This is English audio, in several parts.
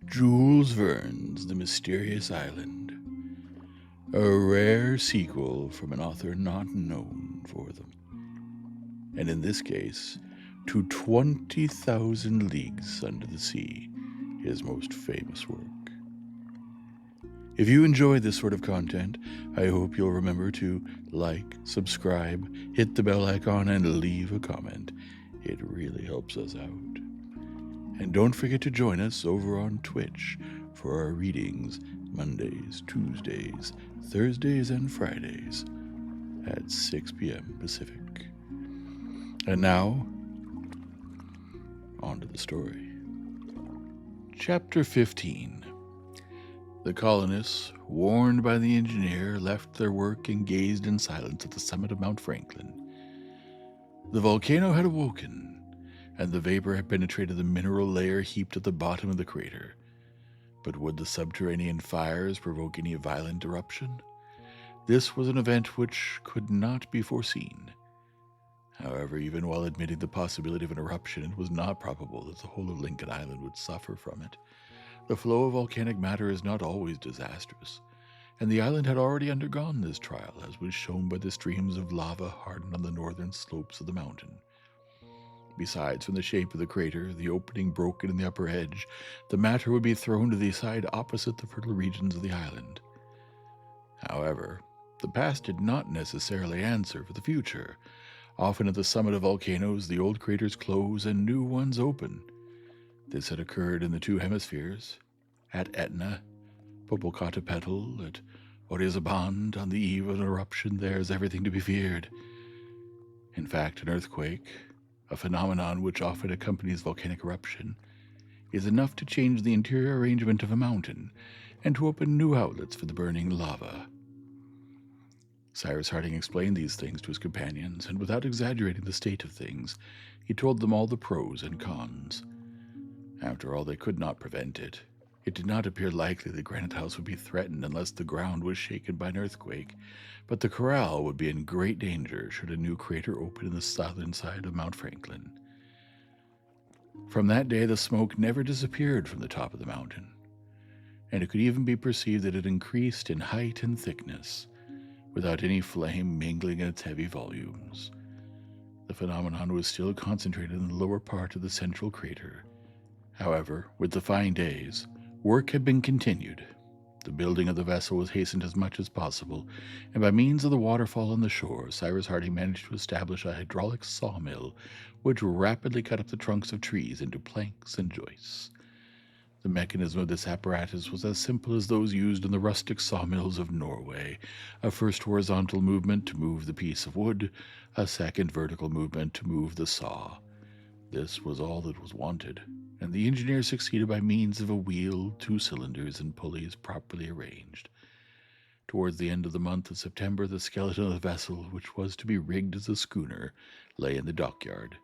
Jules Verne's The Mysterious Island, a rare sequel from an author not known for them, and in this case, to 20,000 Leagues Under the Sea, his most famous work. If you enjoy this sort of content, I hope you'll remember to like, subscribe, hit the bell icon, and leave a comment. It really helps us out. And don't forget to join us over on Twitch for our readings Mondays, Tuesdays, Thursdays, and Fridays at 6 p.m. Pacific. And now, on to the story. Chapter 15. The colonists, warned by the engineer, left their work and gazed in silence at the summit of Mount Franklin. The volcano had awoken, and the vapor had penetrated the mineral layer heaped at the bottom of the crater. But would the subterranean fires provoke any violent eruption? This was an event which could not be foreseen. However, even while admitting the possibility of an eruption, it was not probable that the whole of Lincoln Island would suffer from it. The flow of volcanic matter is not always disastrous, and the island had already undergone this trial, as was shown by the streams of lava hardened on the northern slopes of the mountain. Besides, from the shape of the crater, the opening broken in the upper edge, the matter would be thrown to the side opposite the fertile regions of the island. However, the past did not necessarily answer for the future. Often at the summit of volcanoes, the old craters close and new ones open. This had occurred in the two hemispheres, at Etna, Popocatépetl, at Orizaband. On the eve of an eruption, there is everything to be feared. In fact, an earthquake, a phenomenon which often accompanies volcanic eruption, is enough to change the interior arrangement of a mountain and to open new outlets for the burning lava. Cyrus Harding explained these things to his companions, and without exaggerating the state of things, he told them all the pros and cons. After all, they could not prevent it. It did not appear likely that Granite House would be threatened unless the ground was shaken by an earthquake, but the corral would be in great danger should a new crater open in the southern side of Mount Franklin. From that day, the smoke never disappeared from the top of the mountain, and it could even be perceived that it increased in height and thickness, without any flame mingling in its heavy volumes. The phenomenon was still concentrated in the lower part of the central crater. However, with the fine days, work had been continued. The building of the vessel was hastened as much as possible, and by means of the waterfall on the shore, Cyrus Harding managed to establish a hydraulic sawmill which rapidly cut up the trunks of trees into planks and joists. The mechanism of this apparatus was as simple as those used in the rustic sawmills of Norway: a first horizontal movement to move the piece of wood, a second vertical movement to move the saw. This was all that was wanted, and the engineer succeeded by means of a wheel, 2 cylinders, and pulleys properly arranged. Towards the end of the month of September, the skeleton of the vessel, which was to be rigged as a schooner, lay in the dockyard.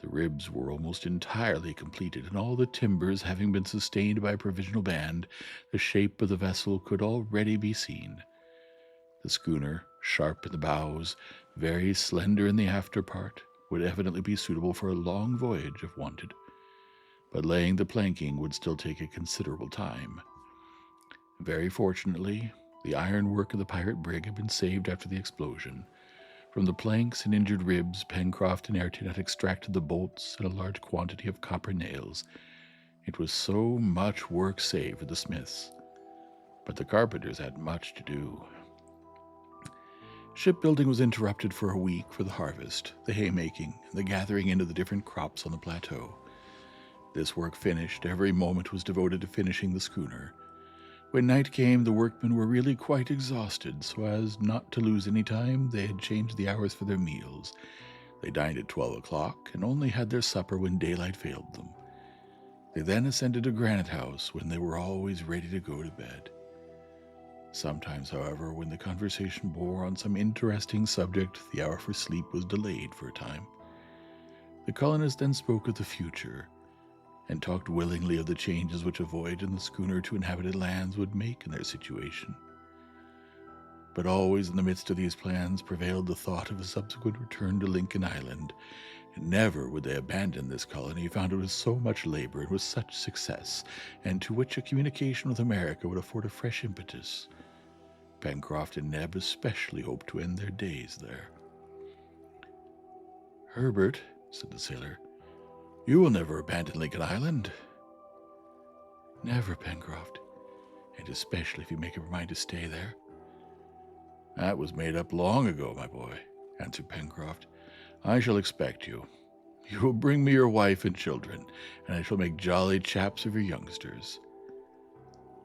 The ribs were almost entirely completed, and all the timbers having been sustained by a provisional band, the shape of the vessel could already be seen. The schooner, sharp in the bows, very slender in the after part, would evidently be suitable for a long voyage if wanted, but laying the planking would still take a considerable time. Very fortunately, the ironwork of the pirate brig had been saved after the explosion. From the planks and injured ribs, Pencroft and Ayrton had extracted the bolts and a large quantity of copper nails. It was so much work saved for the smiths, but the carpenters had much to do. Shipbuilding was interrupted for a week for the harvest, the haymaking, and the gathering in of the different crops on the plateau. This work finished, every moment was devoted to finishing the schooner. When night came, the workmen were really quite exhausted, so as not to lose any time, they had changed the hours for their meals. They dined at 12 o'clock, and only had their supper when daylight failed them. They then ascended to Granite House, when they were always ready to go to bed. Sometimes, however, when the conversation bore on some interesting subject, the hour for sleep was delayed for a time. The colonists then spoke of the future, and talked willingly of the changes which a voyage in the schooner to inhabited lands would make in their situation. But always in the midst of these plans prevailed the thought of a subsequent return to Lincoln Island, Never would they abandon this colony, found it was so much labor and with such success, and to which a communication with America would afford a fresh impetus. Pencroft and Neb especially hoped to end their days there. "Herbert," said the sailor, "you will never abandon Lincoln Island." "Never, Pencroft, and especially if you make up your mind to stay there." "That was made up long ago, my boy," answered Pencroft. "I shall expect you. You will bring me your wife and children, and I shall make jolly chaps of your youngsters."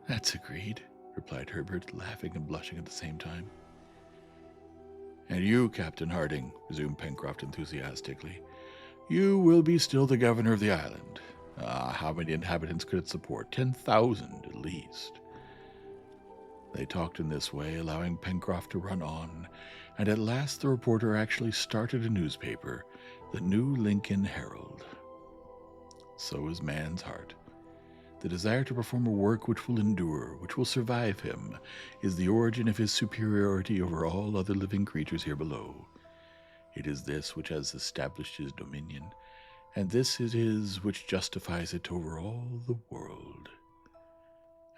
"That's agreed," replied Herbert, laughing and blushing at the same time. "And you, Captain Harding," resumed Pencroft enthusiastically, "you will be still the governor of the island. How many inhabitants could it support? 10,000 at least." They talked in this way, allowing Pencroft to run on, and at last the reporter actually started a newspaper, the New Lincoln Herald. So is man's heart. The desire to perform a work which will endure, which will survive him, is the origin of his superiority over all other living creatures here below. It is this which has established his dominion, and this it is which justifies it over all the world.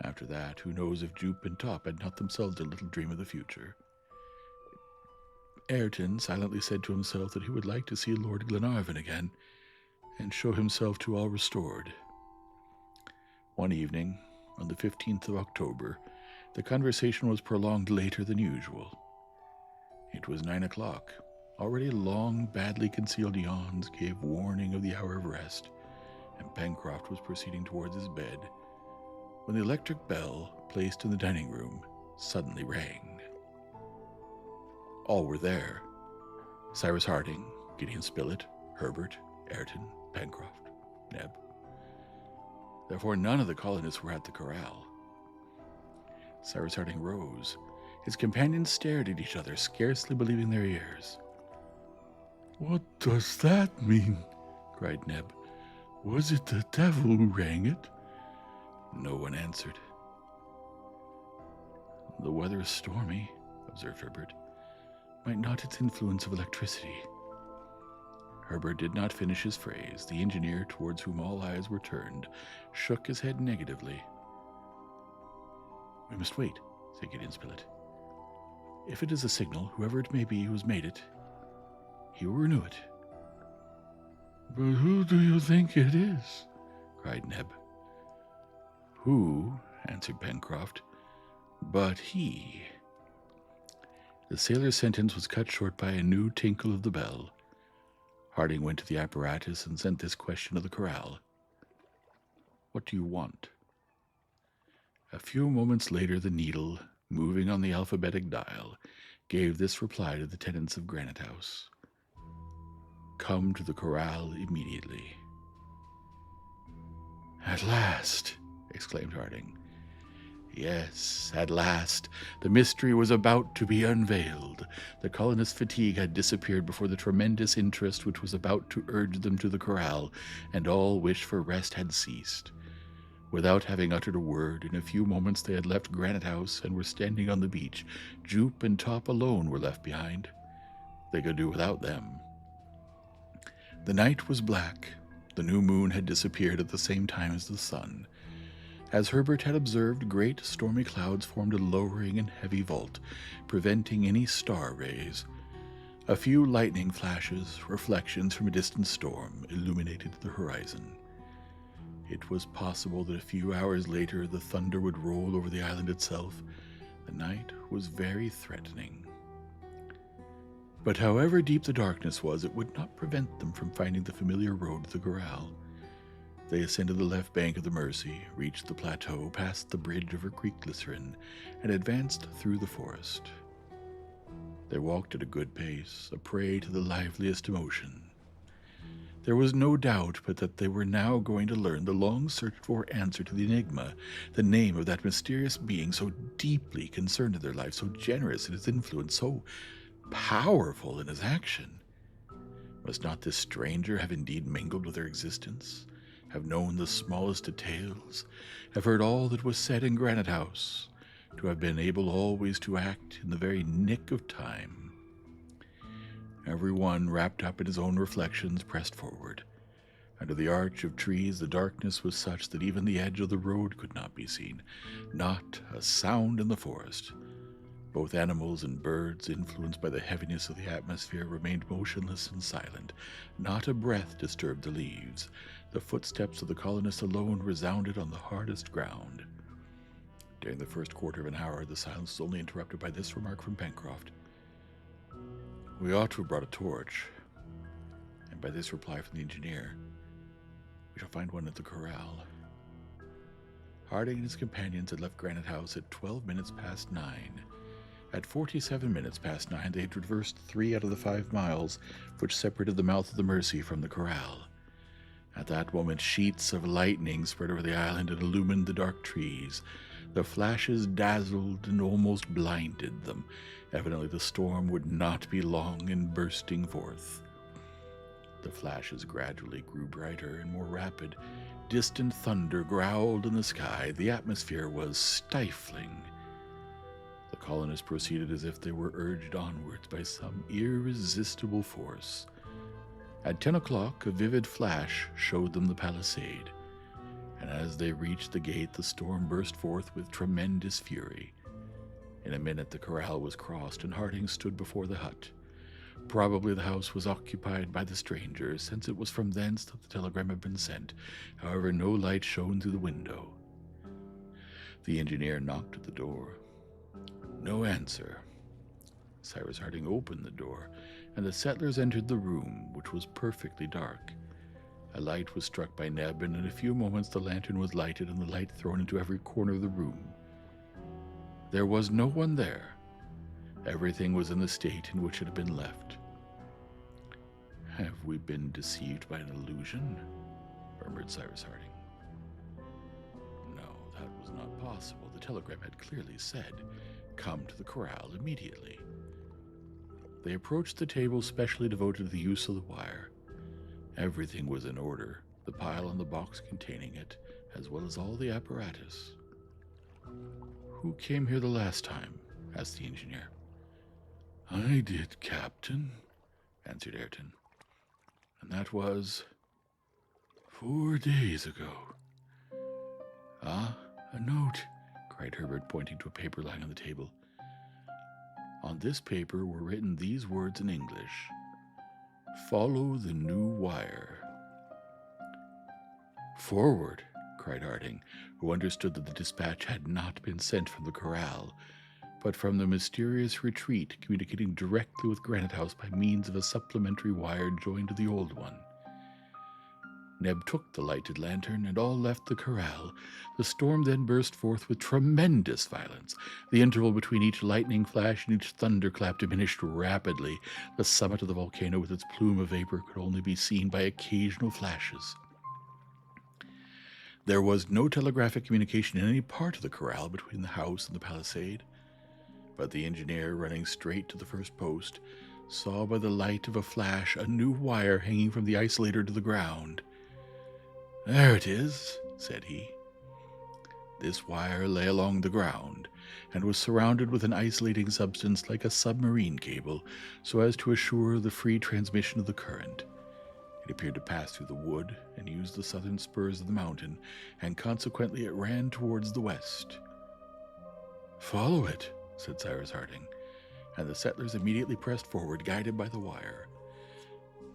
After that, who knows if Jupe and Top had not themselves a little dream of the future? Ayrton silently said to himself that he would like to see Lord Glenarvan again, and show himself to all restored. One evening, on the 15th of October, the conversation was prolonged later than usual. It was 9 o'clock. Already long, badly concealed yawns gave warning of the hour of rest, and Pencroft was proceeding towards his bed, when the electric bell, placed in the dining room, suddenly rang. All were there: Cyrus Harding, Gideon Spilett, Herbert, Ayrton, Pencroft, Neb. Therefore none of the colonists were at the corral. Cyrus Harding rose. His companions stared at each other, scarcely believing their ears. "What does that mean?" cried Neb. "Was it the devil who rang it?" No one answered. "The weather is stormy," observed Herbert. "Might not its influence of electricity—" Herbert did not finish his phrase. The engineer, towards whom all eyes were turned, shook his head negatively. "We must wait," said Gideon Spilett. "If it is a signal, whoever it may be who has made it, he will renew it." "But who do you think it is?" cried Neb. "Who," answered Pencroft, "but he?" The sailor's sentence was cut short by a new tinkle of the bell. Harding went to the apparatus and sent this question to the corral: "What do you want?" A few moments later the needle, moving on the alphabetic dial, gave this reply to the tenants of Granite House: "Come to the corral immediately." "At last!" exclaimed Harding. Yes, at last, the mystery was about to be unveiled. The colonists' fatigue had disappeared before the tremendous interest which was about to urge them to the corral, and all wish for rest had ceased. Without having uttered a word, in a few moments they had left Granite House and were standing on the beach. Jupe and Top alone were left behind. They could do without them. The night was black. The new moon had disappeared at the same time as the sun. As Herbert had observed, great stormy clouds formed a lowering and heavy vault, preventing any star rays. A few lightning flashes, reflections from a distant storm, illuminated the horizon. It was possible that a few hours later the thunder would roll over the island itself. The night was very threatening. But however deep the darkness was, it would not prevent them from finding the familiar road to the corral. They ascended the left bank of the Mercy, reached the plateau, passed the bridge over Creek Glycerin, and advanced through the forest. They walked at a good pace, a prey to the liveliest emotion. There was no doubt but that they were now going to learn the long-searched-for answer to the enigma, the name of that mysterious being so deeply concerned in their life, so generous in his influence, so powerful in his action. Must not this stranger have indeed mingled with their existence, have known the smallest details, have heard all that was said in Granite House, to have been able always to act in the very nick of time? Every one, wrapped up in his own reflections, pressed forward. Under the arch of trees, the darkness was such that even the edge of the road could not be seen. Not a sound in the forest. Both animals and birds, influenced by the heaviness of the atmosphere, remained motionless and silent. Not a breath disturbed the leaves. The footsteps of the colonists alone resounded on the hardest ground. During the first quarter of an hour, the silence was only interrupted by this remark from Pencroft. "We ought to have brought a torch." And by this reply from the engineer, "We shall find one at the corral." Harding and his companions had left Granite House at 12 minutes past 9. At 47 minutes past 9, they had traversed 3 out of the 5 miles which separated the mouth of the Mercy from the corral. At that moment, sheets of lightning spread over the island and illumined the dark trees. The flashes dazzled and almost blinded them. Evidently the storm would not be long in bursting forth. The flashes gradually grew brighter and more rapid. Distant thunder growled in the sky. The atmosphere was stifling. The colonists proceeded as if they were urged onwards by some irresistible force. At 10 o'clock, a vivid flash showed them the palisade, and as they reached the gate, the storm burst forth with tremendous fury. In a minute, the corral was crossed, and Harding stood before the hut. Probably the house was occupied by the strangers, since it was from thence that the telegram had been sent. However, no light shone through the window. The engineer knocked at the door. No answer. Cyrus Harding opened the door, and the settlers entered the room, which was perfectly dark. A light was struck by Neb, and in a few moments the lantern was lighted and the light thrown into every corner of the room. There was no one there. Everything was in the state in which it had been left. "Have we been deceived by an illusion?" murmured Cyrus Harding. No, that was not possible. The telegram had clearly said, "Come to the corral immediately." They approached the table specially devoted to the use of the wire. Everything was in order, the pile and the box containing it, as well as all the apparatus. "Who came here the last time?" asked the engineer. "I did, Captain," answered Ayrton. "And that was 4 days ago." "Ah, a note," cried Herbert, pointing to a paper lying on the table. On this paper were written these words in English: "Follow the new wire." "Forward!" cried Harding, who understood that the dispatch had not been sent from the corral, but from the mysterious retreat communicating directly with Granite House by means of a supplementary wire joined to the old one. Neb took the lighted lantern, and all left the corral. The storm then burst forth with tremendous violence. The interval between each lightning flash and each thunderclap diminished rapidly. The summit of the volcano with its plume of vapor could only be seen by occasional flashes. There was no telegraphic communication in any part of the corral between the house and the palisade, but the engineer, running straight to the first post, saw by the light of a flash a new wire hanging from the isolator to the ground. "There it is," said he. This wire lay along the ground, and was surrounded with an isolating substance like a submarine cable, so as to assure the free transmission of the current. It appeared to pass through the wood and use the southern spurs of the mountain, and consequently it ran towards the west. "Follow it," said Cyrus Harding, and the settlers immediately pressed forward, guided by the wire.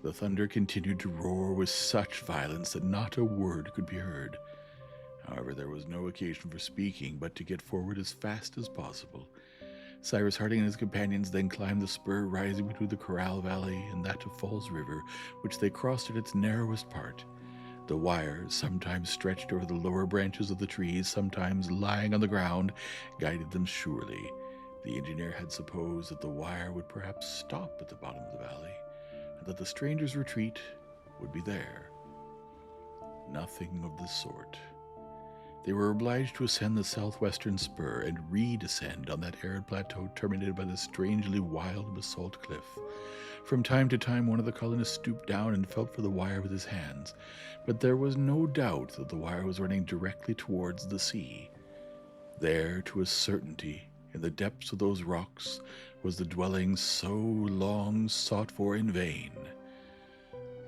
The thunder continued to roar with such violence that not a word could be heard. However, there was no occasion for speaking, but to get forward as fast as possible. Cyrus Harding and his companions then climbed the spur rising between the Corral Valley and that of Falls River, which they crossed at its narrowest part. The wire, sometimes stretched over the lower branches of the trees, sometimes lying on the ground, guided them surely. The engineer had supposed that the wire would perhaps stop at the bottom of the valley, and that the strangers' retreat would be there. Nothing of the sort. They were obliged to ascend the southwestern spur and redescend on that arid plateau terminated by the strangely wild basalt cliff. From time to time one of the colonists stooped down and felt for the wire with his hands, but there was no doubt that the wire was running directly towards the sea. There, to a certainty, In the depths of those rocks was the dwelling so long sought for in vain.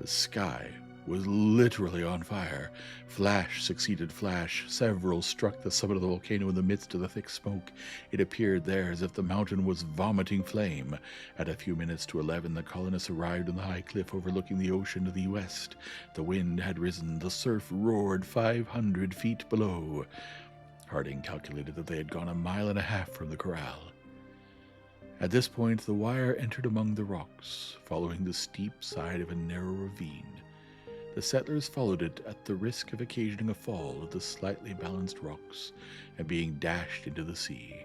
The sky was literally on fire. Flash succeeded flash. Several struck the summit of the volcano in the midst of the thick smoke. It appeared there as if the mountain was vomiting flame. At a few minutes to 11, the colonists arrived on the high cliff overlooking the ocean to the west. The wind had risen. The surf roared 500 feet below. Harding calculated that they had gone 1.5 miles from the corral. At this point, the wire entered among the rocks, following the steep side of a narrow ravine. The settlers followed it at the risk of occasioning a fall of the slightly balanced rocks and being dashed into the sea.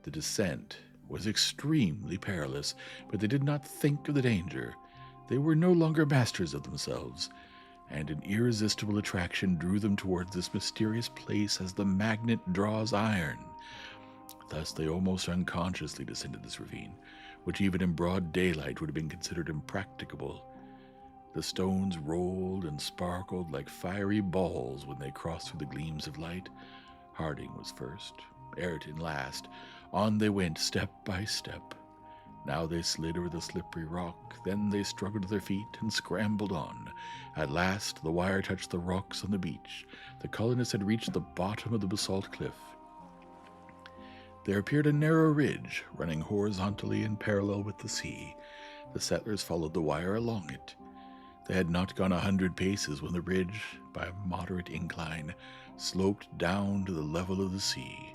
The descent was extremely perilous, but they did not think of the danger. They were no longer masters of themselves, and an irresistible attraction drew them towards this mysterious place as the magnet draws iron. Thus they almost unconsciously descended this ravine, which even in broad daylight would have been considered impracticable. The stones rolled and sparkled like fiery balls when they crossed through the gleams of light. Harding was first, Ayrton last. On they went, step by step. Now they slid over the slippery rock, then they struggled to their feet and scrambled on. At last, the wire touched the rocks on the beach. The colonists had reached the bottom of the basalt cliff. There appeared a narrow ridge, running horizontally and parallel with the sea. The settlers followed the wire along it. They had not gone 100 paces when the ridge, by a moderate incline, sloped down to the level of the sea.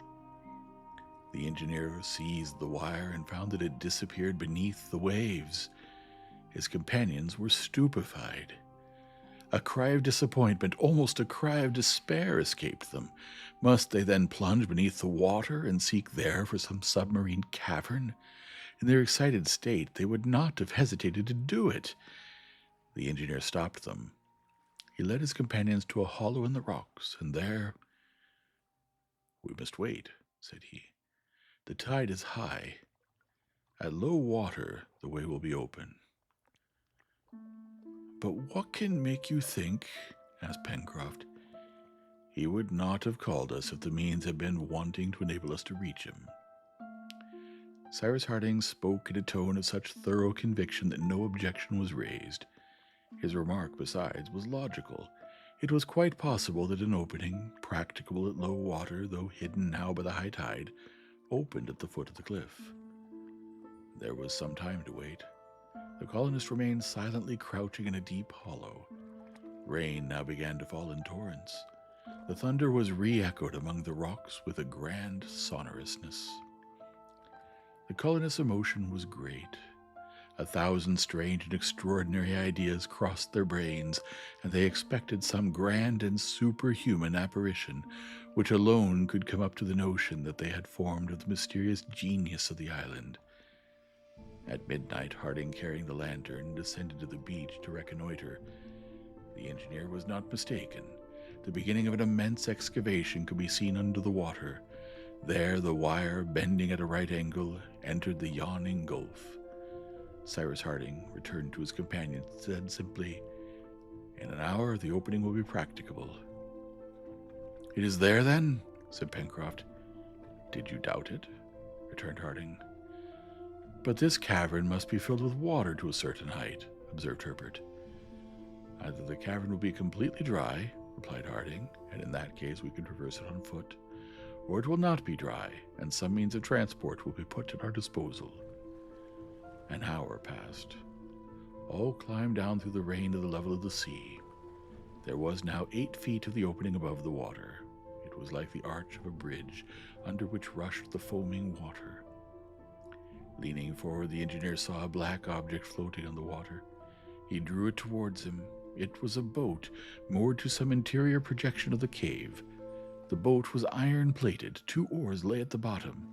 The engineer seized the wire and found that it disappeared beneath the waves. His companions were stupefied. A cry of disappointment, almost a cry of despair, escaped them. Must they then plunge beneath the water and seek there for some submarine cavern? In their excited state, they would not have hesitated to do it. The engineer stopped them. He led his companions to a hollow in the rocks, and there— "We must wait," said he. "The tide is high. At low water, the way will be open." "But what can make you think—" asked Pencroft. "He would not have called us if the means had been wanting to enable us to reach him." Cyrus Harding spoke in a tone of such thorough conviction that no objection was raised. His remark, besides, was logical. It was quite possible that an opening, practicable at low water, though hidden now by the high tide, opened at the foot of the cliff. There was some time to wait. The colonists remained silently crouching in a deep hollow. Rain now began to fall in torrents. The thunder was re-echoed among the rocks with a grand sonorousness. The colonists' emotion was great. 1,000 strange and extraordinary ideas crossed their brains, and they expected some grand and superhuman apparition, which alone could come up to the notion that they had formed of the mysterious genius of the island. At midnight, Harding, carrying the lantern, descended to the beach to reconnoiter. The engineer was not mistaken. The beginning of an immense excavation could be seen under the water. There, the wire, bending at a right angle, entered the yawning gulf. Cyrus Harding returned to his companions and said simply, "In an hour, the opening will be practicable." "It is there, then?" said Pencroft. "Did you doubt it?" returned Harding. "But this cavern must be filled with water to a certain height," observed Herbert. "Either the cavern will be completely dry," replied Harding, "and in that case we can traverse it on foot, or it will not be dry, and some means of transport will be put at our disposal." An hour passed. All climbed down through the rain to the level of the sea. There was now 8 feet of the opening above the water. It was like the arch of a bridge, under which rushed the foaming water. Leaning forward, the engineer saw a black object floating on the water. He drew it towards him. It was a boat, moored to some interior projection of the cave. The boat was iron-plated. 2 oars lay at the bottom.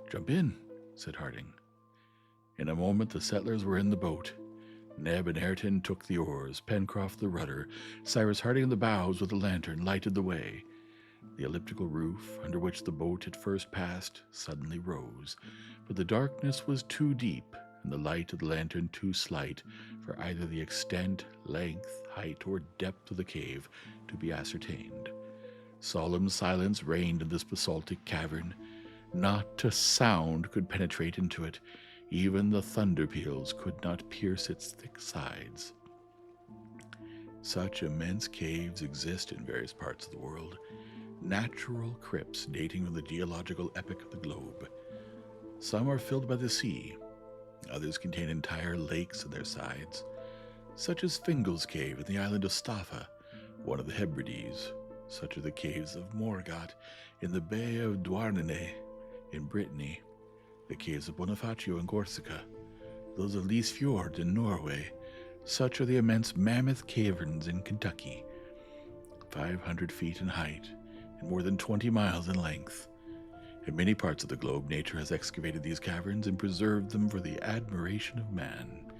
"Jump in," said Harding. In a moment the settlers were in the boat. Neb and Ayrton took the oars, Pencroft the rudder. Cyrus Harding in the bows with the lantern lighted the way. The elliptical roof, under which the boat had first passed, suddenly rose, but the darkness was too deep, and the light of the lantern too slight, for either the extent, length, height, or depth of the cave to be ascertained. Solemn silence reigned in this basaltic cavern. Not a sound could penetrate into it. Even the thunder peals could not pierce its thick sides. Such immense caves exist in various parts of the world, natural crypts dating from the geological epoch of the globe. Some are filled by the sea, others contain entire lakes in their sides, such as Fingal's Cave in the island of Staffa, one of the Hebrides. Such are the caves of Morgat in the Bay of Douarnenez in Brittany, the caves of Bonifacio in Corsica, those of Lys Fjord in Norway. Such are the immense Mammoth Caverns in Kentucky, 500 feet in height and more than 20 miles in length. In many parts of the globe, nature has excavated these caverns and preserved them for the admiration of man.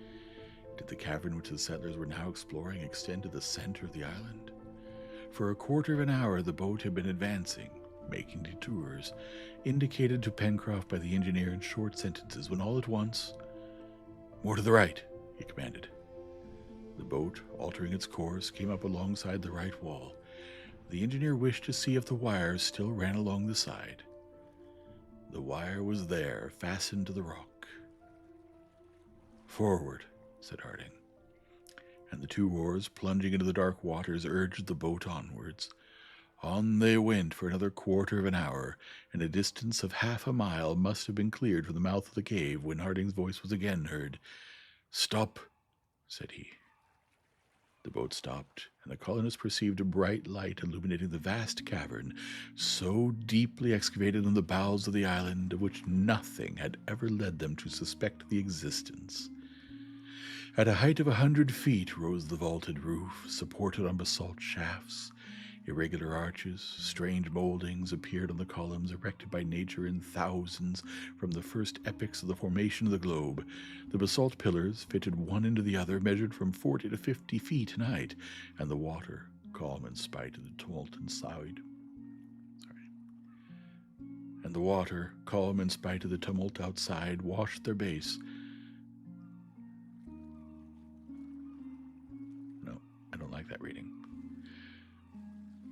Did the cavern which the settlers were now exploring extend to the center of the island? For a quarter of an hour the boat had been advancing, making detours, indicated to Pencroft by the engineer in short sentences, when all at once, "More to the right," he commanded. The boat, altering its course, came up alongside the right wall. The engineer wished to see if the wires still ran along the side. The wire was there, fastened to the rock. "Forward," said Harding. And the two oars, plunging into the dark waters, urged the boat onwards. On they went for another quarter of an hour, and a distance of half a mile must have been cleared from the mouth of the cave when Harding's voice was again heard. "Stop," said he. The boat stopped, and the colonists perceived a bright light illuminating the vast cavern, so deeply excavated in the bowels of the island, of which nothing had ever led them to suspect the existence. At a height of 100 feet rose the vaulted roof, supported on basalt shafts. Irregular arches, strange moldings appeared on the columns erected by nature in thousands from the first epochs of the formation of the globe. The basalt pillars, fitted one into the other, measured from 40 to 50 feet in height, and the water, calm in spite of the tumult inside. And the water, calm in spite of the tumult outside, washed their base. No, I don't like that reading.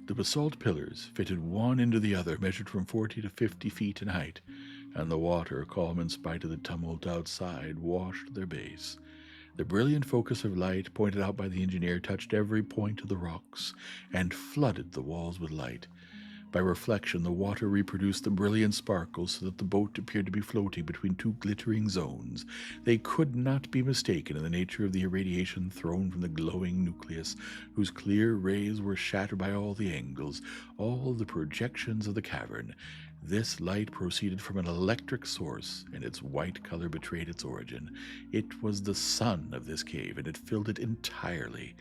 The basalt pillars, fitted one into the other, measured from 40 to 50 feet in height, and the water, calm in spite of the tumult outside, washed their base. The brilliant focus of light, pointed out by the engineer, touched every point of the rocks, and flooded the walls with light. By reflection, the water reproduced the brilliant sparkles so that the boat appeared to be floating between two glittering zones. They could not be mistaken in the nature of the irradiation thrown from the glowing nucleus, whose clear rays were shattered by all the angles, all the projections of the cavern. This light proceeded from an electric source, and its white color betrayed its origin. It was the sun of this cave, and it filled it entirely.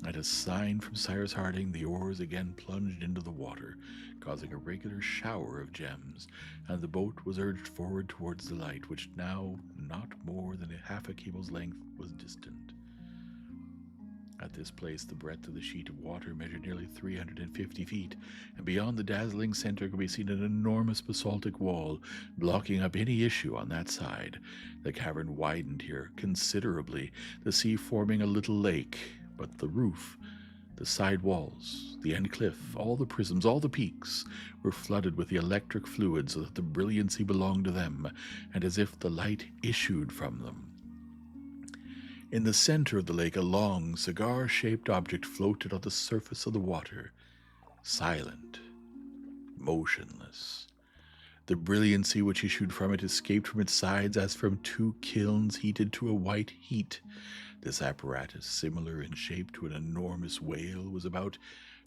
At a sign from Cyrus Harding, the oars again plunged into the water, causing a regular shower of gems, and the boat was urged forward towards the light, which now, not more than half a cable's length, was distant. At this place, the breadth of the sheet of water measured nearly 350 feet, and beyond the dazzling center could be seen an enormous basaltic wall, blocking up any issue on that side. The cavern widened here considerably, the sea forming a little lake, but the roof, the side walls, the end cliff, all the prisms, all the peaks, were flooded with the electric fluid so that the brilliancy belonged to them, and as if the light issued from them. In the center of the lake, a long, cigar-shaped object floated on the surface of the water, silent, motionless. The brilliancy which issued from it escaped from its sides as from two kilns heated to a white heat. This apparatus, similar in shape to an enormous whale, was about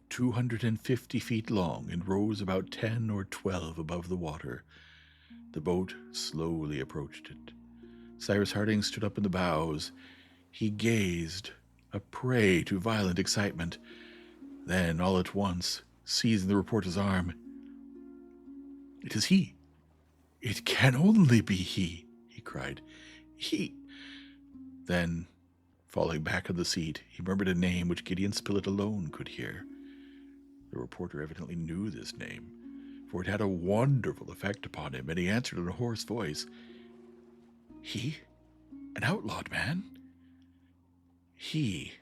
250 feet long and rose about 10 or 12 above the water. The boat slowly approached it. Cyrus Harding stood up in the bows. He gazed, a prey to violent excitement. Then, all at once, seizing the reporter's arm, "It is he! It can only be he!" he cried. "He—" Then, falling back on the seat, he murmured a name which Gideon Spilett alone could hear. The reporter evidently knew this name, for it had a wonderful effect upon him, and he answered in a hoarse voice, "He? An outlawed man?" "He,"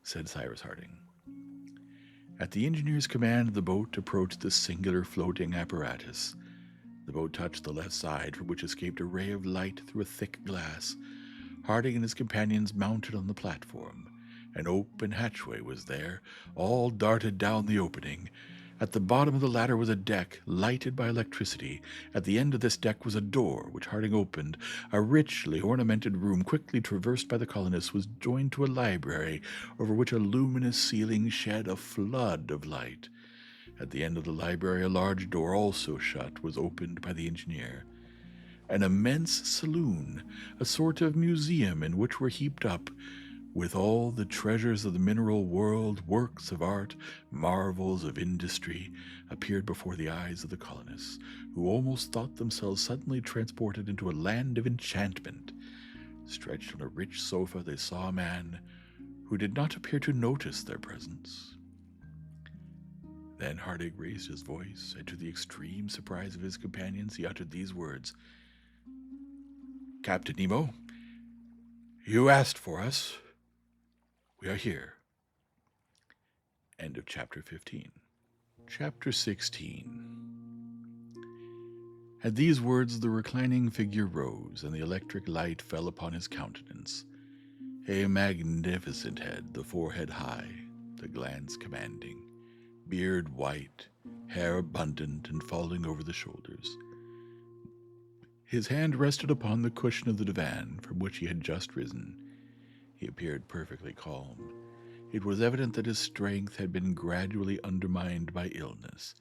said Cyrus Harding. At the engineer's command, the boat approached the singular floating apparatus. The boat touched the left side, from which escaped a ray of light through a thick glass. Harding and his companions mounted on the platform. An open hatchway was there. All darted down the opening. At the bottom of the ladder was a deck, lighted by electricity. At the end of this deck was a door, which Harding opened. A richly ornamented room, quickly traversed by the colonists, was joined to a library, over which a luminous ceiling shed a flood of light. At the end of the library, a large door, also shut, was opened by the engineer. An immense saloon, a sort of museum in which were heaped up, with all the treasures of the mineral world, works of art, marvels of industry, appeared before the eyes of the colonists, who almost thought themselves suddenly transported into a land of enchantment. Stretched on a rich sofa, they saw a man who did not appear to notice their presence. Then Harding raised his voice, and to the extreme surprise of his companions, he uttered these words: "Captain Nemo, you asked for us. We are here." End of Chapter 15. Chapter 16. At these words the reclining figure rose, and the electric light fell upon his countenance. A magnificent head, the forehead high, the glance commanding, beard white, hair abundant and falling over the shoulders. His hand rested upon the cushion of the divan from which he had just risen. He appeared perfectly calm. It was evident that his strength had been gradually undermined by illness,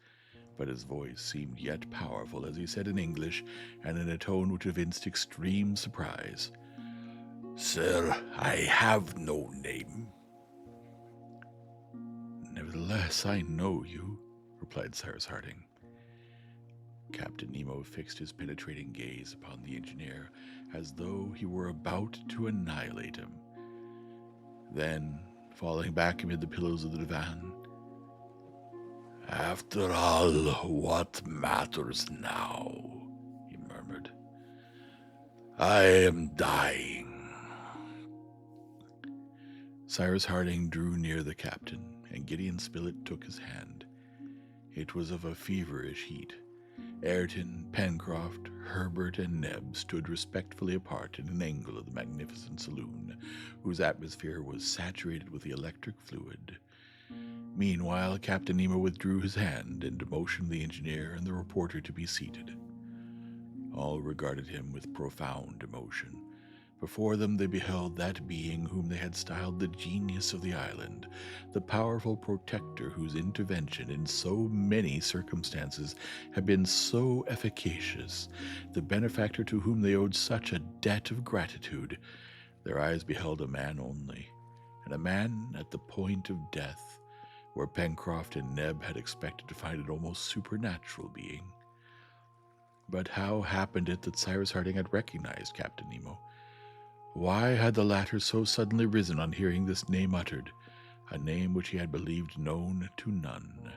but his voice seemed yet powerful as he said in English, and in a tone which evinced extreme surprise, "Sir, I have no name." "Nevertheless, I know you," replied Cyrus Harding. Captain Nemo fixed his penetrating gaze upon the engineer as though he were about to annihilate him. Then, falling back amid the pillows of the divan, "After all, what matters now?" he murmured. "I am dying." Cyrus Harding drew near the captain, and Gideon Spilett took his hand. It was of a feverish heat. Ayrton, Pencroft, Herbert, and Neb stood respectfully apart in an angle of the magnificent saloon, whose atmosphere was saturated with the electric fluid. Meanwhile, Captain Nemo withdrew his hand and motioned the engineer and the reporter to be seated. All regarded him with profound emotion. Before them they beheld that being whom they had styled the genius of the island, the powerful protector whose intervention in so many circumstances had been so efficacious, the benefactor to whom they owed such a debt of gratitude. Their eyes beheld a man only, and a man at the point of death, where Pencroft and Neb had expected to find an almost supernatural being. But how happened it that Cyrus Harding had recognized Captain Nemo? Why had the latter so suddenly risen on hearing this name uttered, a name which he had believed known to none?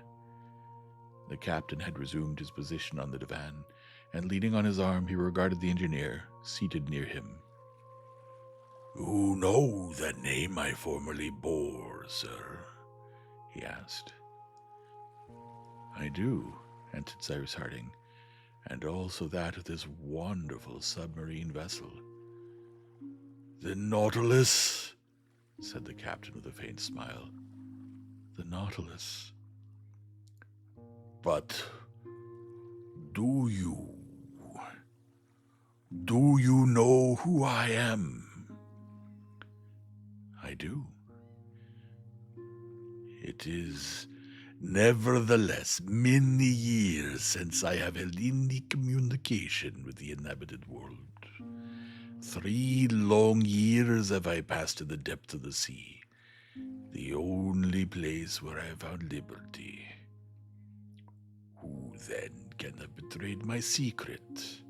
The captain had resumed his position on the divan, and leaning on his arm, he regarded the engineer, seated near him. "You know the name I formerly bore, sir?" he asked. "I do," answered Cyrus Harding, "and also that of this wonderful submarine vessel." "The Nautilus?" said the captain with a faint smile. "The Nautilus." "But do you know who I am?" "I do." "It is nevertheless many years since I have held any communication with the inhabited world. 3 long years have I passed in the depth of the sea, the only place where I found liberty. Who then can have betrayed my secret?"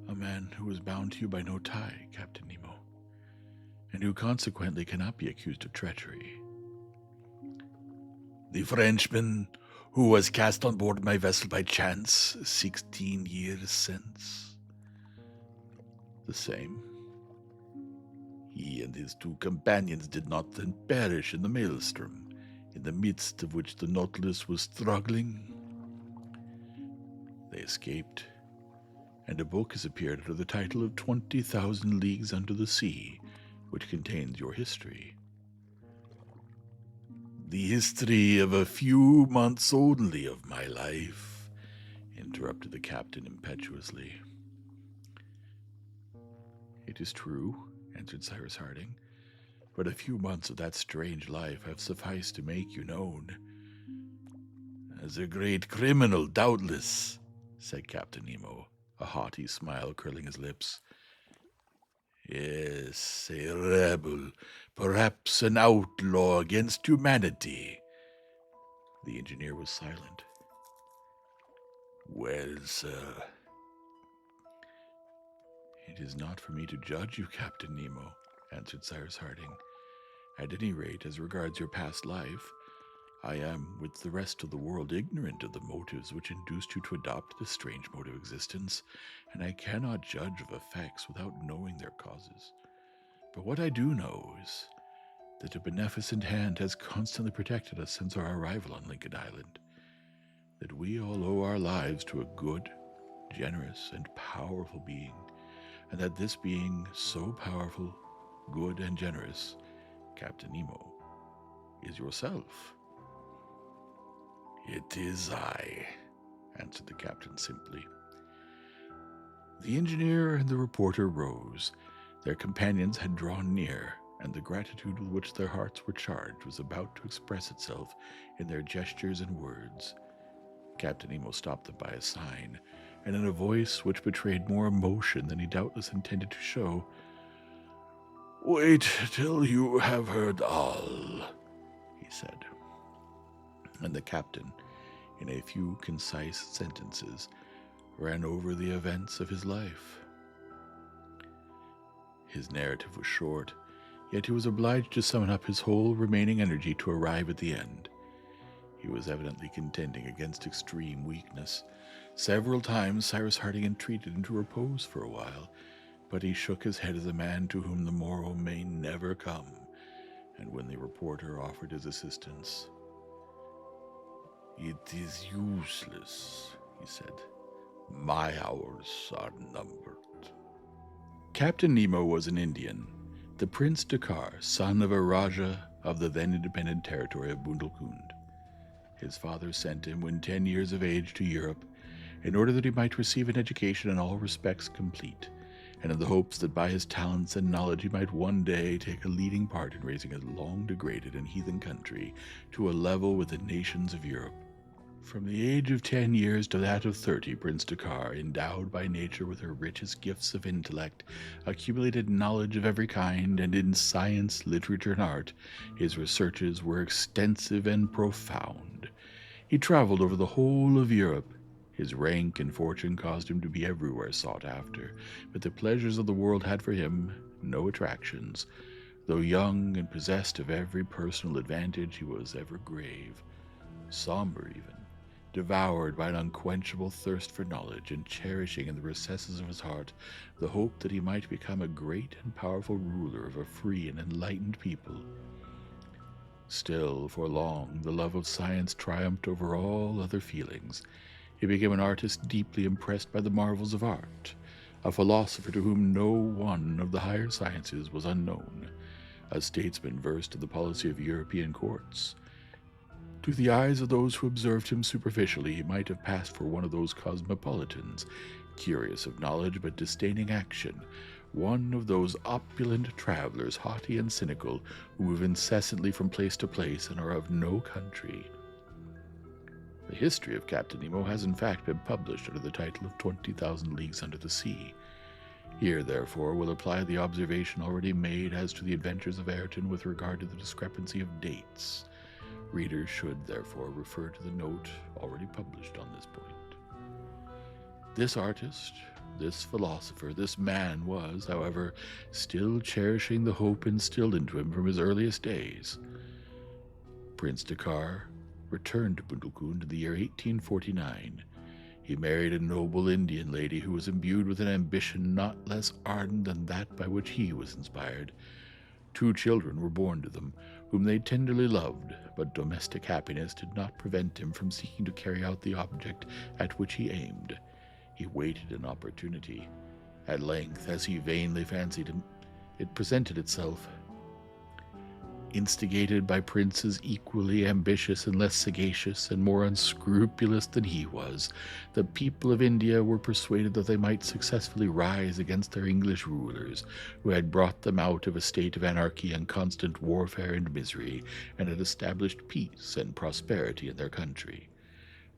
"A man who was bound to you by no tie, Captain Nemo, and who consequently cannot be accused of treachery." "The Frenchman who was cast on board my vessel by chance 16 years since?" "The same." "He and his 2 companions did not then perish in the maelstrom, in the midst of which the Nautilus was struggling?" They escaped, and a book has appeared under the title of 20,000 Leagues Under the Sea, which contains your history. The history of a few months only of my life, interrupted the captain impetuously. It is true, answered Cyrus Harding, but a few months of that strange life have sufficed to make you known. As a great criminal, doubtless, said Captain Nemo, a haughty smile curling his lips. Yes, a rebel, perhaps an outlaw against humanity. The engineer was silent. Well, sir, it is not for me to judge you, Captain Nemo, answered Cyrus Harding. At any rate, as regards your past life, I am, with the rest of the world, ignorant of the motives which induced you to adopt this strange mode of existence, and I cannot judge of effects without knowing their causes. But what I do know is that a beneficent hand has constantly protected us since our arrival on Lincoln Island, that we all owe our lives to a good, generous, and powerful being, and that this being so powerful, good, and generous, Captain Nemo, is yourself. It is I, answered the captain simply. The engineer and the reporter rose. Their companions had drawn near, and the gratitude with which their hearts were charged was about to express itself in their gestures and words. Captain Nemo stopped them by a sign, and in a voice which betrayed more emotion than he doubtless intended to show, "Wait till you have heard all," he said. And the captain, in a few concise sentences, ran over the events of his life. His narrative was short, yet he was obliged to summon up his whole remaining energy to arrive at the end. He was evidently contending against extreme weakness. Several times Cyrus Harding entreated him to repose for a while, but he shook his head as a man to whom the morrow may never come, and when the reporter offered his assistance, "It is useless," he said. "My hours are numbered." Captain Nemo was an Indian, the Prince Dakkar, son of a Rajah of the then independent territory of Bundelkund. His father sent him when 10 years of age to Europe in order that he might receive an education in all respects complete, and in the hopes that by his talents and knowledge he might one day take a leading part in raising a long degraded and heathen country to a level with the nations of Europe. From the age of 10 years to that of 30, Prince Dakkar, endowed by nature with her richest gifts of intellect, accumulated knowledge of every kind, and in science, literature, and art, his researches were extensive and profound. He traveled over the whole of Europe. His rank and fortune caused him to be everywhere sought after, but the pleasures of the world had for him no attractions. Though young and possessed of every personal advantage, he was ever grave, somber even, devoured by an unquenchable thirst for knowledge, and cherishing in the recesses of his heart the hope that he might become a great and powerful ruler of a free and enlightened people. Still, for long, the love of science triumphed over all other feelings. He became an artist deeply impressed by the marvels of art, a philosopher to whom no one of the higher sciences was unknown, a statesman versed in the policy of European courts. To the eyes of those who observed him superficially, he might have passed for one of those cosmopolitans, curious of knowledge but disdaining action, one of those opulent travelers, haughty and cynical, who move incessantly from place to place and are of no country. The history of Captain Nemo has in fact been published under the title of 20,000 Leagues Under the Sea. Here, therefore, will apply the observation already made as to the adventures of Ayrton with regard to the discrepancy of dates. Readers should, therefore, refer to the note already published on this point. This artist, this philosopher, this man was, however, still cherishing the hope instilled into him from his earliest days. Prince Dakkar returned to Bundelkund in the year 1849. He married a noble Indian lady who was imbued with an ambition not less ardent than that by which he was inspired, 2 children were born to them, whom they tenderly loved, but domestic happiness did not prevent him from seeking to carry out the object at which he aimed. He waited an opportunity. At length, as he vainly fancied it presented itself. Instigated by princes equally ambitious and less sagacious and more unscrupulous than he was, the people of India were persuaded that they might successfully rise against their English rulers, who had brought them out of a state of anarchy and constant warfare and misery, and had established peace and prosperity in their country.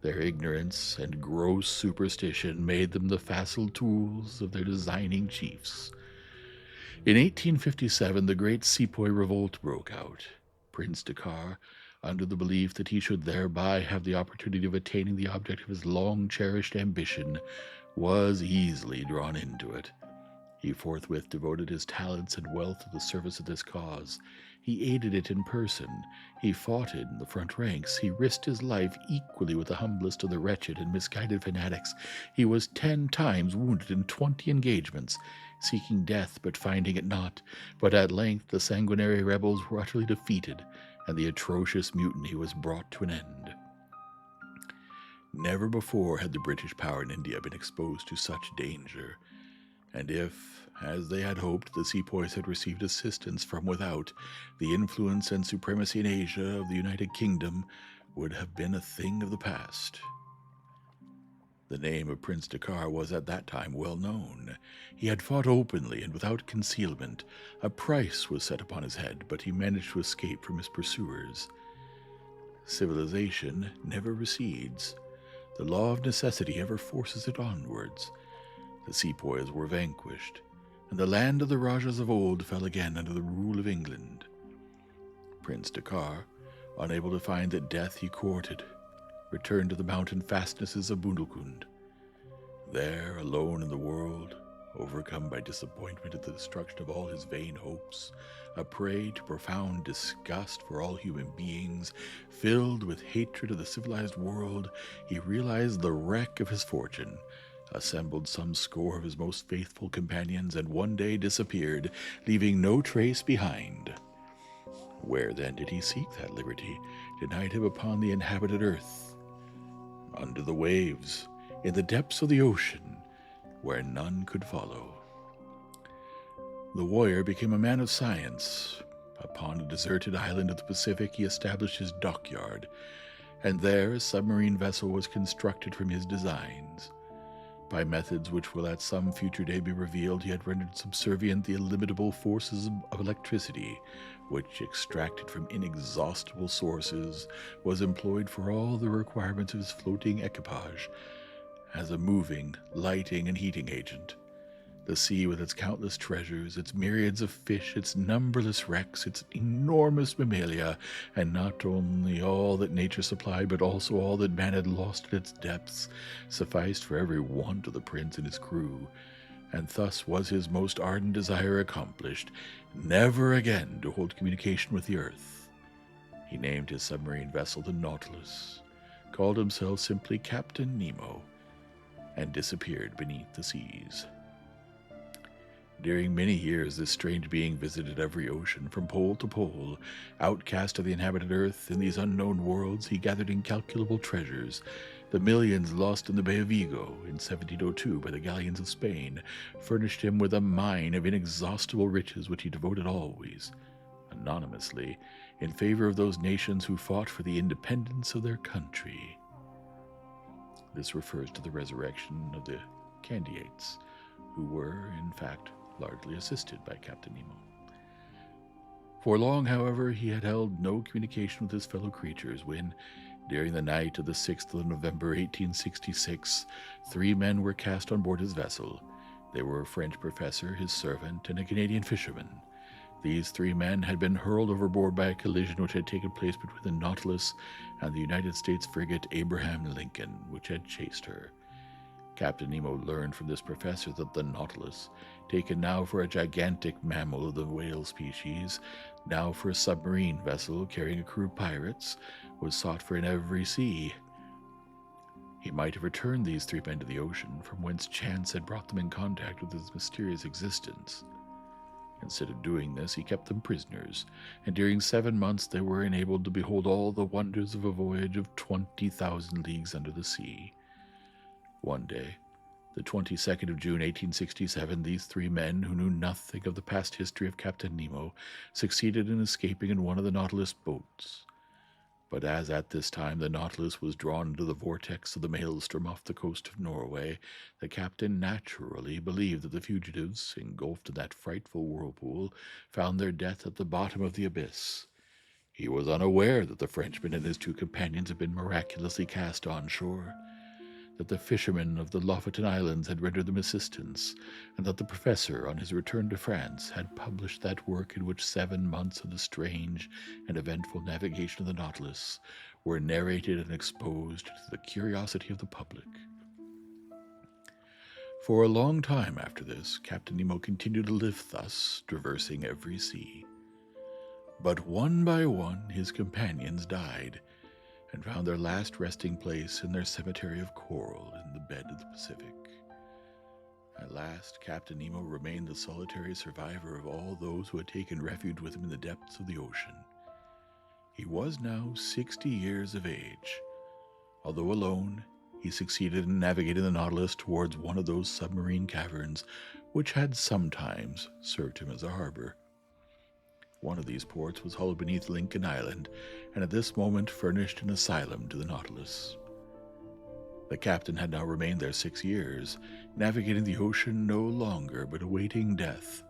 Their ignorance and gross superstition made them the facile tools of their designing chiefs. In 1857, the great Sepoy revolt broke out. Prince Dakkar, under the belief that he should thereby have the opportunity of attaining the object of his long-cherished ambition, was easily drawn into it. He forthwith devoted his talents and wealth to the service of this cause. He aided it in person. He fought in the front ranks. He risked his life equally with the humblest of the wretched and misguided fanatics. He was 10 times wounded in 20 engagements, seeking death but finding it not. But at length the sanguinary rebels were utterly defeated, and the atrocious mutiny was brought to an end. Never before had the British power in India been exposed to such danger. And if, as they had hoped, the Sepoys had received assistance from without, the influence and supremacy in Asia of the United Kingdom would have been a thing of the past. The name of Prince Dakkar was at that time well known. He had fought openly and without concealment. A price was set upon his head, but he managed to escape from his pursuers. Civilization never recedes. The law of necessity ever forces it onwards. The Sepoys were vanquished, and the land of the Rajas of old fell again under the rule of England. Prince Dakkar, unable to find the death he courted, returned to the mountain fastnesses of Bundelkund. There, alone in the world, overcome by disappointment at the destruction of all his vain hopes, a prey to profound disgust for all human beings, filled with hatred of the civilized world, he realized the wreck of his fortune, assembled some score of his most faithful companions, and one day disappeared, leaving no trace behind. Where then did he seek that liberty, denied him upon the inhabited earth? Under the waves, in the depths of the ocean, where none could follow. The warrior became a man of science. Upon a deserted island of the Pacific, he established his dockyard, and there a submarine vessel was constructed from his designs. By methods which will at some future day be revealed, he had rendered subservient the illimitable forces of electricity, which, extracted from inexhaustible sources, was employed for all the requirements of his floating equipage, as a moving, lighting, and heating agent. The sea, with its countless treasures, its myriads of fish, its numberless wrecks, its enormous mammalia, and not only all that nature supplied, but also all that man had lost in its depths, sufficed for every want of the prince and his crew. And thus was his most ardent desire accomplished, never again to hold communication with the earth. He named his submarine vessel the Nautilus, called himself simply Captain Nemo, and disappeared beneath the seas. During many years, this strange being visited every ocean, from pole to pole. Outcast of the inhabited earth, in these unknown worlds, he gathered incalculable treasures. The millions lost in the Bay of Vigo in 1702 by the galleons of Spain furnished him with a mine of inexhaustible riches, which he devoted always, anonymously, in favor of those nations who fought for the independence of their country. This refers to the resurrection of the Candidates, who were, in fact, largely assisted by Captain Nemo. For long, however, he had held no communication with his fellow creatures when, during the night of the 6th of November, 1866, 3 men were cast on board his vessel. They were a French professor, his servant, and a Canadian fisherman. These 3 men had been hurled overboard by a collision which had taken place between the Nautilus and the United States frigate Abraham Lincoln, which had chased her. Captain Nemo learned from this professor that the Nautilus, taken now for a gigantic mammal of the whale species, now for a submarine vessel carrying a crew of pirates, was sought for in every sea. He might have returned these 3 men to the ocean, from whence chance had brought them in contact with his mysterious existence. Instead of doing this, he kept them prisoners, and during 7 months they were enabled to behold all the wonders of a voyage of 20,000 leagues under the sea. One day, the 22nd of June, 1867, these three men, who knew nothing of the past history of Captain Nemo, succeeded in escaping in one of the Nautilus boats. But as at this time the Nautilus was drawn into the vortex of the maelstrom off the coast of Norway, the captain naturally believed that the fugitives, engulfed in that frightful whirlpool, found their death at the bottom of the abyss. He was unaware that the Frenchman and his two companions had been miraculously cast on shore, that the fishermen of the Lofoten Islands had rendered them assistance, and that the professor, on his return to France, had published that work in which 7 months of the strange and eventful navigation of the Nautilus were narrated and exposed to the curiosity of the public. For a long time after this, Captain Nemo continued to live thus, traversing every sea. But one by one his companions died, and found their last resting place in their cemetery of coral in the bed of the Pacific. At last, Captain Nemo remained the solitary survivor of all those who had taken refuge with him in the depths of the ocean. He was now 60 years of age. Although alone, he succeeded in navigating the Nautilus towards one of those submarine caverns which had sometimes served him as a harbor. One of these ports was hulled beneath Lincoln Island, and at this moment furnished an asylum to the Nautilus. The captain had now remained there 6 years, navigating the ocean no longer but awaiting death,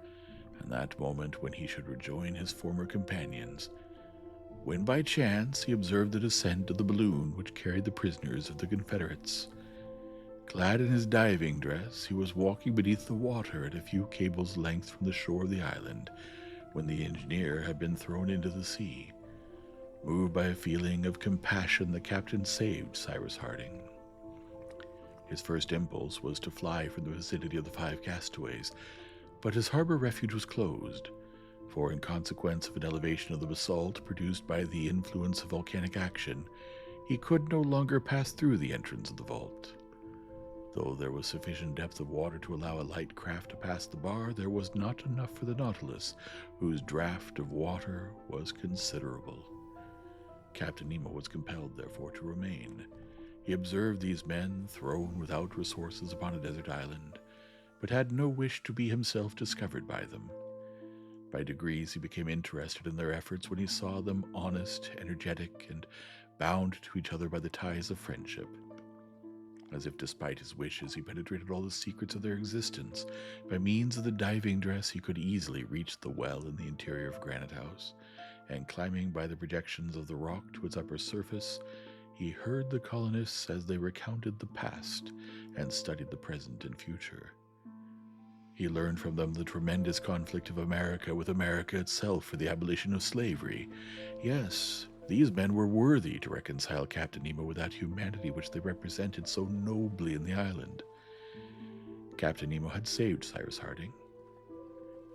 and that moment when he should rejoin his former companions, when by chance he observed the descent of the balloon which carried the prisoners of the Confederates. Clad in his diving dress, he was walking beneath the water at a few cables' length from the shore of the island, when the engineer had been thrown into the sea. Moved by a feeling of compassion, the captain saved Cyrus Harding. His first impulse was to fly from the vicinity of the 5 castaways, but his harbor refuge was closed, for in consequence of an elevation of the basalt produced by the influence of volcanic action, he could no longer pass through the entrance of the vault. Though there was sufficient depth of water to allow a light craft to pass the bar, there was not enough for the Nautilus, whose draft of water was considerable. Captain Nemo was compelled, therefore, to remain. He observed these men thrown without resources upon a desert island, but had no wish to be himself discovered by them. By degrees he became interested in their efforts when he saw them honest, energetic, and bound to each other by the ties of friendship. As if despite his wishes, he penetrated all the secrets of their existence. By means of the diving dress, he could easily reach the well in the interior of Granite House, and climbing by the projections of the rock to its upper surface, he heard the colonists as they recounted the past and studied the present and future. He learned from them the tremendous conflict of America with America itself for the abolition of slavery. Yes, these men were worthy to reconcile Captain Nemo with that humanity which they represented so nobly in the island. Captain Nemo had saved Cyrus Harding.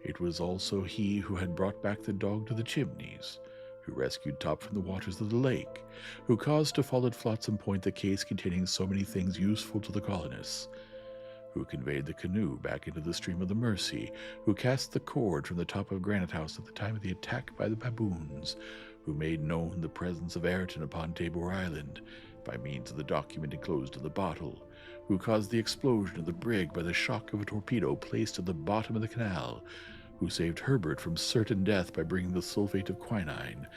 It was also he who had brought back the dog to the Chimneys, who rescued Top from the waters of the lake, who caused to fall at Flotsam Point the case containing so many things useful to the colonists, who conveyed the canoe back into the stream of the Mersey, who cast the cord from the top of Granite House at the time of the attack by the baboons, who made known the presence of Ayrton upon Tabor Island by means of the document enclosed in the bottle, who caused the explosion of the brig by the shock of a torpedo placed at the bottom of the canal, who saved Herbert from certain death by bringing the sulfate of quinine,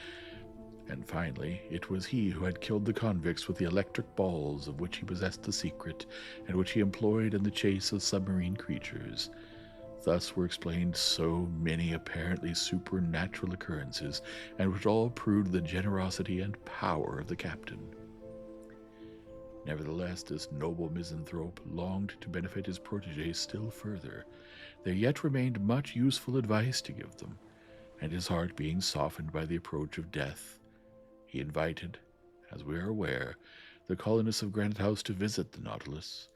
and finally, it was he who had killed the convicts with the electric balls of which he possessed the secret, and which he employed in the chase of submarine creatures. Thus were explained so many apparently supernatural occurrences, and which all proved the generosity and power of the captain. Nevertheless, this noble misanthrope longed to benefit his protégés still further. There yet remained much useful advice to give them, and his heart being softened by the approach of death, he invited, as we are aware, the colonists of Granite House to visit the Nautilus,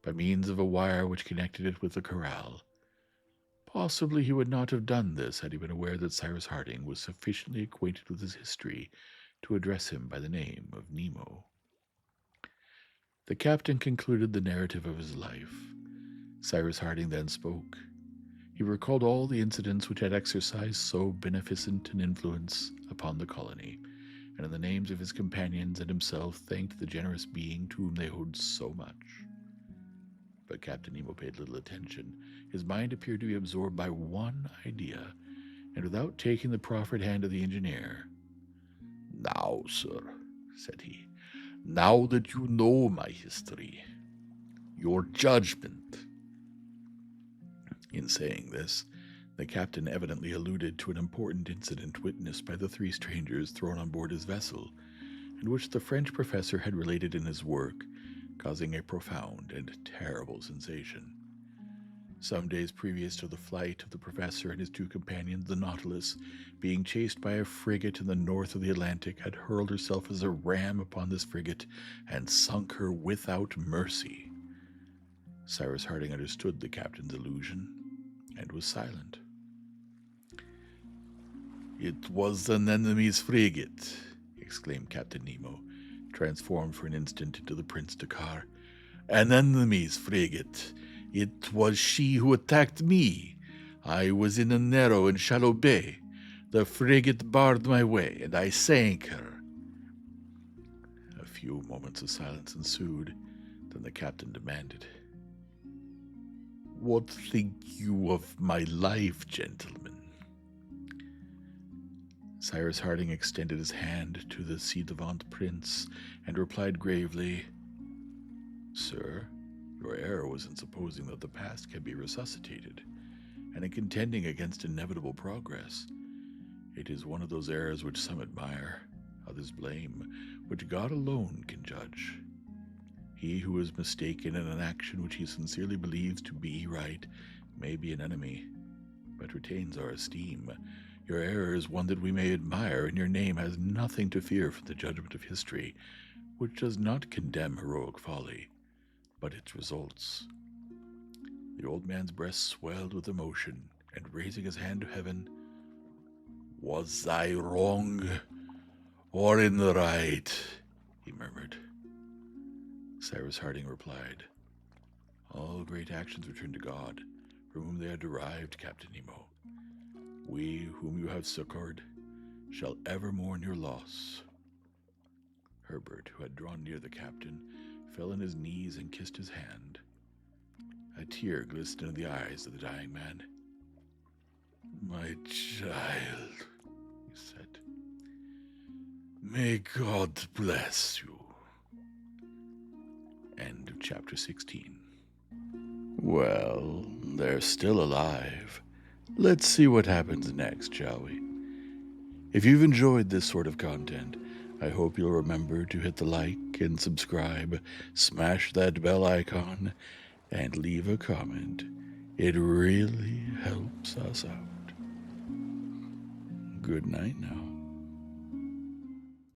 by means of a wire which connected it with the corral. Possibly he would not have done this had he been aware that Cyrus Harding was sufficiently acquainted with his history to address him by the name of Nemo. The captain concluded the narrative of his life. Cyrus Harding then spoke. He recalled all the incidents which had exercised so beneficent an influence upon the colony, and in the names of his companions and himself thanked the generous being to whom they owed so much. But Captain Nemo paid little attention. His mind appeared to be absorbed by one idea, and without taking the proffered hand of the engineer, "Now, sir," said he, "now that you know my history, your judgment." In saying this, the captain evidently alluded to an important incident witnessed by the three strangers thrown on board his vessel, and which the French professor had related in his work, causing a profound and terrible sensation. Some days previous to the flight of the professor and his two companions, the Nautilus, being chased by a frigate in the north of the Atlantic, had hurled herself as a ram upon this frigate and sunk her without mercy. Cyrus Harding understood the captain's allusion and was silent. "It was an enemy's frigate," exclaimed Captain Nemo, transformed for an instant into the Prince Dakkar. "An enemy's frigate. It was she who attacked me. I was in a narrow and shallow bay. The frigate barred my way, and I sank her." A few moments of silence ensued. Then the captain demanded, "What think you of my life, gentlemen?" Cyrus Harding extended his hand to the ci devant prince and replied gravely, "Sir, your error was in supposing that the past can be resuscitated, and in contending against inevitable progress. It is one of those errors which some admire, others blame, which God alone can judge. He who is mistaken in an action which he sincerely believes to be right may be an enemy, but retains our esteem. Your error is one that we may admire, and your name has nothing to fear from the judgment of history, which does not condemn heroic folly, but its results." The old man's breast swelled with emotion, and raising his hand to heaven, "Was I wrong or in the right?" he murmured. Cyrus Harding replied, "All great actions return to God, from whom they are derived, Captain Nemo. We, whom you have succored, shall ever mourn your loss." Herbert, who had drawn near the captain, fell on his knees and kissed his hand. A tear glistened in the eyes of the dying man. "My child," he said, "may God bless you." End of chapter 16. Well, they're still alive. Let's see what happens next, shall we? If you've enjoyed this sort of content, I hope you'll remember to hit the like and subscribe, smash that bell icon, and leave a comment. It really helps us out. Good night now.